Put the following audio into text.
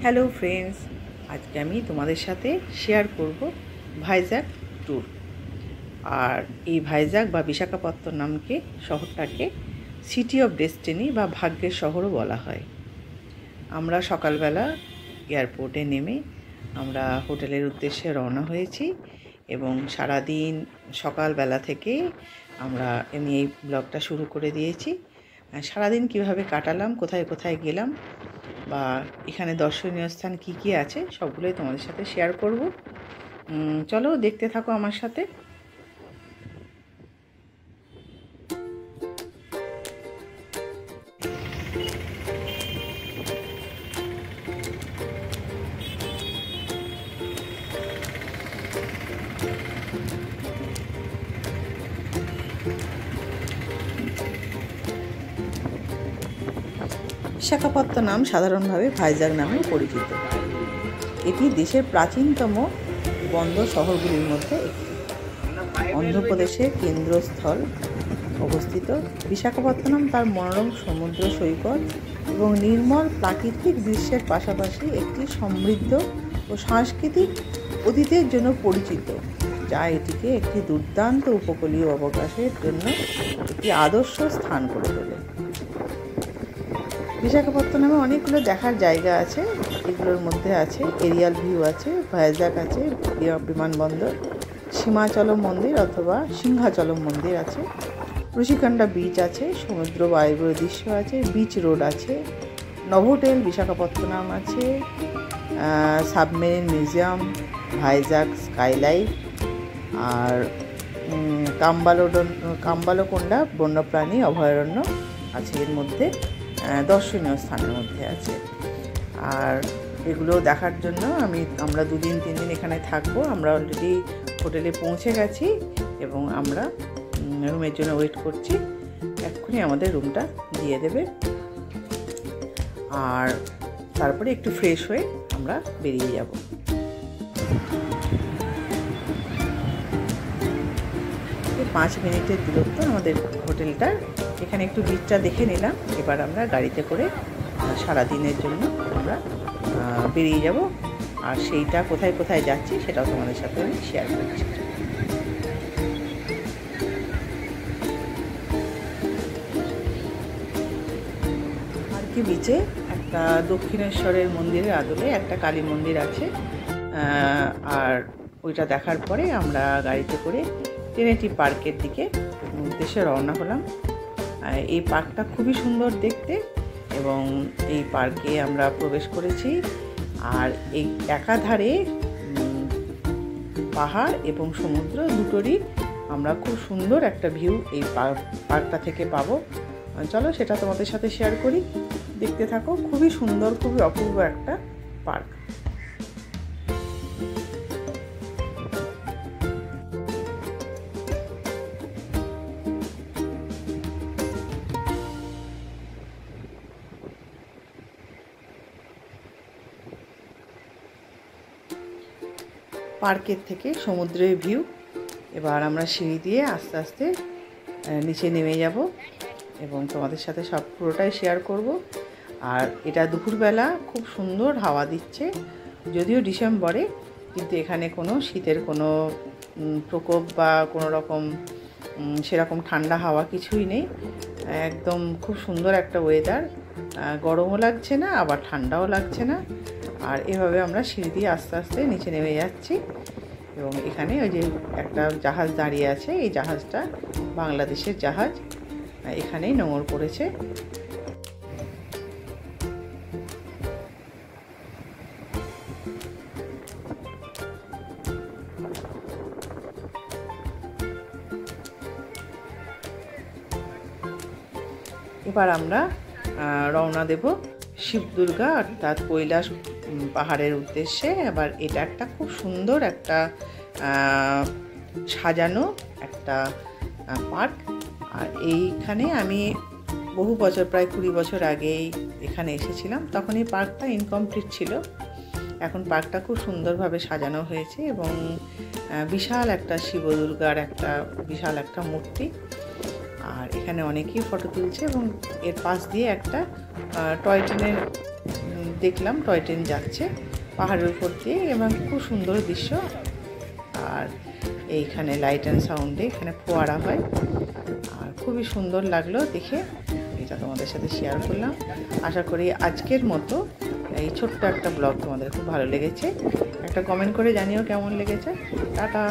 Hello friends, আজকে আমি তোমাদের সাথে শেয়ার করব ভাইজ্যাগ ট্যুর। আর এই ভাইজ্যাগ বা বিশাখাপত্তনমকে শহরটাকে সিটি অফ ডেস্টিনি বা ভাগ্যের শহরও বলা হয়। আমরা সকালবেলা এয়ারপোর্টে নেমে আমরা হোটেলের উদ্দেশ্যে রওনা হয়েছি এবং সারাদিন সকালবেলা থেকে আমরা এই ব্লগটা শুরু করে দিয়েছি। সারাদিন কিভাবে কাটালাম, কোথায় কোথায় গেলাম বা এখানে দর্শনীয় স্থান কি কি আছে সবগুলোই তোমাদের সাথে শেয়ার করব। চলো দেখতে থাকো আমার সাথে। বিশাখাপত্তনম সাধারণভাবে ভাইজ্যাগ নামেও পরিচিত। এটি দেশের প্রাচীনতম বন্দর শহরগুলির মধ্যে একটি। অন্ধ্রপ্রদেশের কেন্দ্রস্থল অবস্থিত বিশাখাপত্তনম তার মনোরম সমুদ্র সৈকত এবং নির্মল প্রাকৃতিক দৃশ্যের পাশাপাশি একটি সমৃদ্ধ ও সাংস্কৃতিক অতীতের জন্য পরিচিত, যা এটিকে একটি দুর্দান্ত উপকূলীয় অবকাশের জন্য একটি আদর্শ স্থান করে তোলে। বিশাখাপত্তনমে অনেকগুলো দেখার জায়গা আছে। এগুলোর মধ্যে আছে এরিয়াল ভিউ আছে, ভাইজ্যাগ আছে, বিমানবন্দর, সীমাচলম মন্দির অথবা সিংহাচলম মন্দির আছে, ঋষিকান্ডা বিচ আছে, সমুদ্র বায়ুর দৃশ্য আছে, বিচ রোড আছে, নভোটেল বিশাখাপত্তনম আছে, সাবমেরিন মিউজিয়াম, ভাইজ্যাগ স্কাইলাইট, আর কাম্বালকোন্ডা বন্যপ্রাণী অভয়ারণ্য আছে এর মধ্যে, দর্শনীয় স্থানের মধ্যে আছে। আর এগুলো দেখার জন্য আমরা 2-3 দিন এখানে থাকবো। আমরা অলরেডি হোটেলে পৌঁছে গেছি এবং আমরা রুমের জন্য ওয়েট করছি। এক্ষুনি আমাদের রুমটা দিয়ে দেবে, আর তারপরে একটু ফ্রেশ হয়ে আমরা বেরিয়ে যাব। এই 5 মিনিটের দূরত্ব আমাদের হোটেলটার। এখানে একটু বিচটা দেখে নিলাম। এবার আমরা গাড়িতে করে সারাদিনের জন্য আমরা বেরিয়ে যাব, আর সেইটা কোথায় কোথায় যাচ্ছি সেটাও তোমাদের সাথে আমি শেয়ার করছি। আর কি বিচে একটা দক্ষিণেশ্বরের মন্দিরের আদলে একটা কালী মন্দির আছে, আর ওইটা দেখার পরে আমরা গাড়িতে করে ট্রিনিটি পার্কের দিকে উদ্দেশ্যে রওনা হলাম। এই পার্কটা খুবই সুন্দর দেখতে এবং এই পার্কে আমরা প্রবেশ করেছি। আর এই একাধারে পাহাড় এবং সমুদ্র দুটোরই আমরা খুব সুন্দর একটা ভিউ এই পার্কটা থেকে পাবো। চলো সেটা তোমাদের সাথে শেয়ার করি, দেখতে থাকো। খুবই সুন্দর, খুবই অপূর্ব একটা পার্ক। পার্কের থেকে সমুদ্রের ভিউ। এবার আমরা সিঁড়ি দিয়ে আস্তে আস্তে নিচে নেমে যাব এবং তোমাদের সাথে সব পুরোটাই শেয়ার করব। আর এটা দুপুরবেলা খুব সুন্দর হাওয়া দিচ্ছে, যদিও ডিসেম্বরে, কিন্তু এখানে কোনো শীতের কোনো প্রকোপ বা কোনো রকম সেরকম ঠান্ডা হাওয়া কিছুই নেই। একদম খুব সুন্দর একটা ওয়েদার, গরমও লাগছে না আবার ঠান্ডাও লাগছে না। আর এভাবে আমরা সিঁড়ি দিয়ে আস্তে আস্তে নিচে নেমে যাচ্ছি এবং এখানে ওই যে একটা জাহাজ দাঁড়িয়ে আছে, এই জাহাজটা বাংলাদেশের জাহাজ, এখানেই নোঙর পড়েছে। এবার আমরা রওনা দেব শিবদুর্গা অর্থাৎ কৈলাস পাহাড়ের উদ্দেশ্যে। এবার এটা একটা খুব সুন্দর একটা সাজানো একটা পার্ক। আর এইখানে আমি বহু বছর, প্রায় 20 বছর আগেই এখানে এসেছিলাম। তখন এই পার্কটা ইনকমপ্লিট ছিল। এখন পার্কটা খুব সুন্দরভাবে সাজানো হয়েছে এবং বিশাল একটা শিব দুর্গার একটা বিশাল একটা মূর্তি। আর এখানে অনেকেই ফটো তুলছে এবং এর পাশ দিয়ে একটা টয় ট্রেনের দেখলাম টয় ট্রেন যাচ্ছে পাহাড়ের উপর দিয়ে এবং খুব সুন্দর দৃশ্য। আর এইখানে লাইট অ্যান্ড সাউন্ডে এখানে ফোয়ারা হয় আর খুবই সুন্দর লাগলো দেখে, এটা তোমাদের সাথে শেয়ার করলাম। আশা করি আজকের মতো এই ছোট্ট একটা ব্লগ তোমাদের খুব ভালো লেগেছে। একটা কমেন্ট করে জানিও কেমন লেগেছে। টাটা।